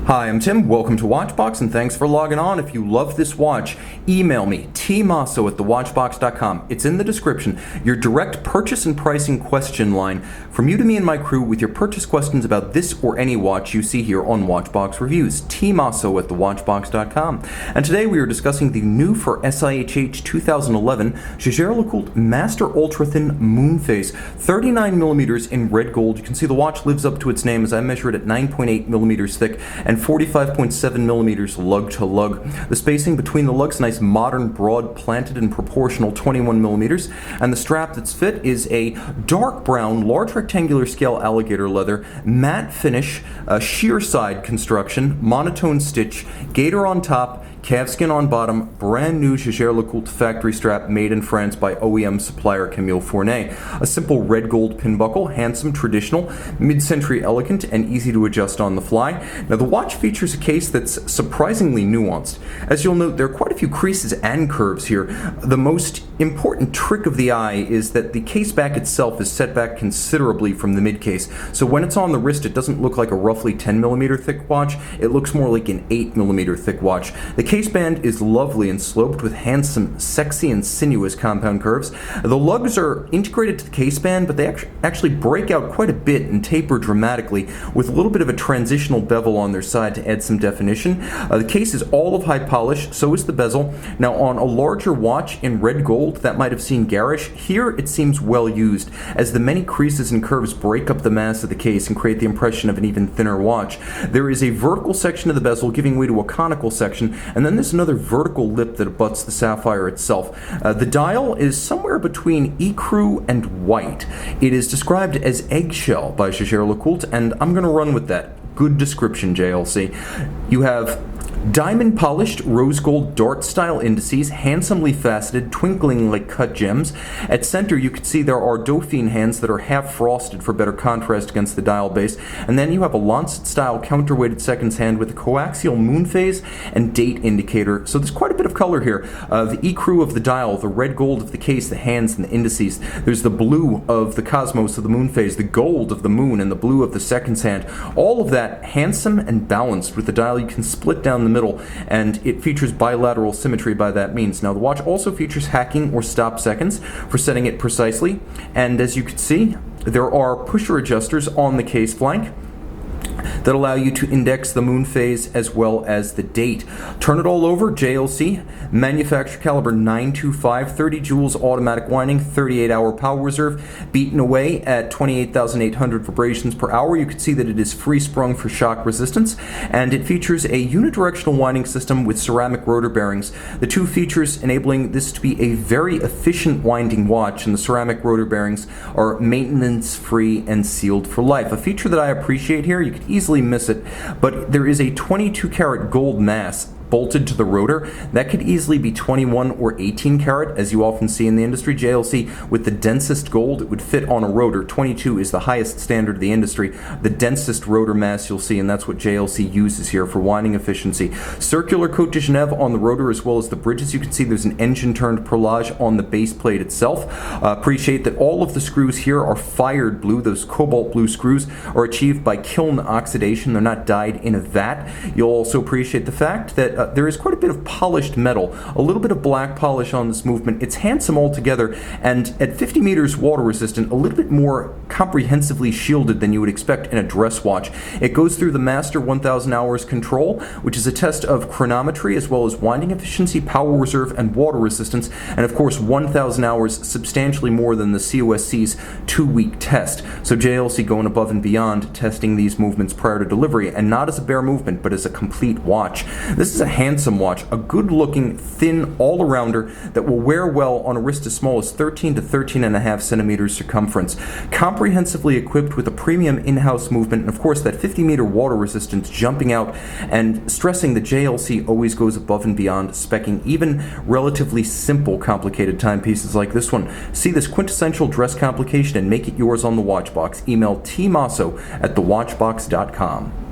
Hi, I'm Tim. Welcome to Watchbox, and thanks for logging on. If you love this watch, email me, tmosso at thewatchbox.com. It's in the description. Your direct purchase and pricing question line from you to me and my crew with your purchase questions about this or any watch you see here on Watchbox Reviews. tmosso at thewatchbox.com. And today we are discussing the new for SIHH 2011 Jaeger-LeCoultre Master Ultra Thin Moonface, 39 millimeters in red gold. You can see the watch lives up to its name as I measure it at 9.8 millimeters thick and 45.7 millimeters lug-to-lug. The spacing between the lugs, nice modern, broad, planted and proportional 21 millimeters, and the strap that's fit is a dark brown, large rectangular scale alligator leather, matte finish, sheer side construction, monotone stitch, gator on top, calfskin on bottom, brand new Jaeger-LeCoultre factory strap made in France by OEM supplier Camille Fournet. A simple red gold pin buckle, handsome, traditional, mid-century elegant, and easy to adjust on the fly. Now the watch features a case that's surprisingly nuanced. As you'll note, there are quite a few creases and curves here. The most important trick of the eye is that the case back itself is set back considerably from the mid case. So when it's on the wrist, it doesn't look like a roughly 10 millimeter thick watch. It looks more like an 8 millimeter thick watch. The case band is lovely and sloped with handsome, sexy, and sinuous compound curves. The lugs are integrated to the case band, but they actually break out quite a bit and taper dramatically with a little bit of a transitional bevel on their side to add some definition. The case is all of high polish, so is the bezel. Now on a larger watch in red gold, that might have seemed garish. Here it seems well used, as the many creases and curves break up the mass of the case and create the impression of an even thinner watch. There is a vertical section of the bezel giving way to a conical section, and then there's another vertical lip that abuts the sapphire itself. The dial is somewhere between ecru and white. It is described as eggshell by Jaeger-LeCoultre, and I'm going to run with that. Good description, JLC. You have diamond polished rose gold dart style indices, handsomely faceted, twinkling like cut gems. At center you can see there are Dauphine hands that are half frosted for better contrast against the dial base, and then you have a lancet style counterweighted seconds hand with a coaxial moon phase and date indicator. So there's quite a bit of color here. The ecru of the dial, the red gold of the case, the hands and the indices. There's the blue of the cosmos of the moon phase, the gold of the moon, and the blue of the seconds hand. All of that handsome and balanced. With the dial you can split down the middle, and it features bilateral symmetry by that means. Now the watch also features hacking or stop seconds for setting it precisely, and as you can see, there are pusher adjusters on the case flank that allow you to index the moon phase as well as the date. Turn it all over, JLC, manufacturer caliber 925, 30 joules automatic winding, 38-hour power reserve, beaten away at 28,800 vibrations per hour. You can see that it is free sprung for shock resistance, and it features a unidirectional winding system with ceramic rotor bearings. The two features enabling this to be a very efficient winding watch, and the ceramic rotor bearings are maintenance free and sealed for life. A feature that I appreciate here, you can easily miss it, but there is a 22 karat gold mass bolted to the rotor. That could easily be 21 or 18 karat, as you often see in the industry. JLC, with the densest gold, it would fit on a rotor. 22 is the highest standard of the industry, the densest rotor mass you'll see, and that's what JLC uses here for winding efficiency. Circular Cote de Genève on the rotor as well as the bridges. You can see there's an engine-turned perlage on the base plate itself. Appreciate that all of the screws here are fired blue. Those cobalt blue screws are achieved by kiln oxidation. They're not dyed in a vat. You'll also appreciate the fact that there is quite a bit of polished metal, a little bit of black polish on this movement. It's handsome altogether, and at 50 meters water resistant, a little bit more comprehensively shielded than you would expect in a dress watch. It goes through the Master 1000 hours control, which is a test of chronometry as well as winding efficiency, power reserve, and water resistance, and of course 1000 hours, substantially more than the COSC's 2-week test. So JLC going above and beyond, testing these movements prior to delivery, and not as a bare movement, but as a complete watch. This is a handsome watch, a good-looking, thin all-arounder that will wear well on a wrist as small as 13 to 13.5 centimeters circumference. Comprehensively equipped with a premium in-house movement, and of course that 50-meter water resistance jumping out, and stressing that JLC always goes above and beyond, speccing even relatively simple, complicated timepieces like this one. See this quintessential dress complication and make it yours on the Watchbox. Email tmosso at thewatchbox.com.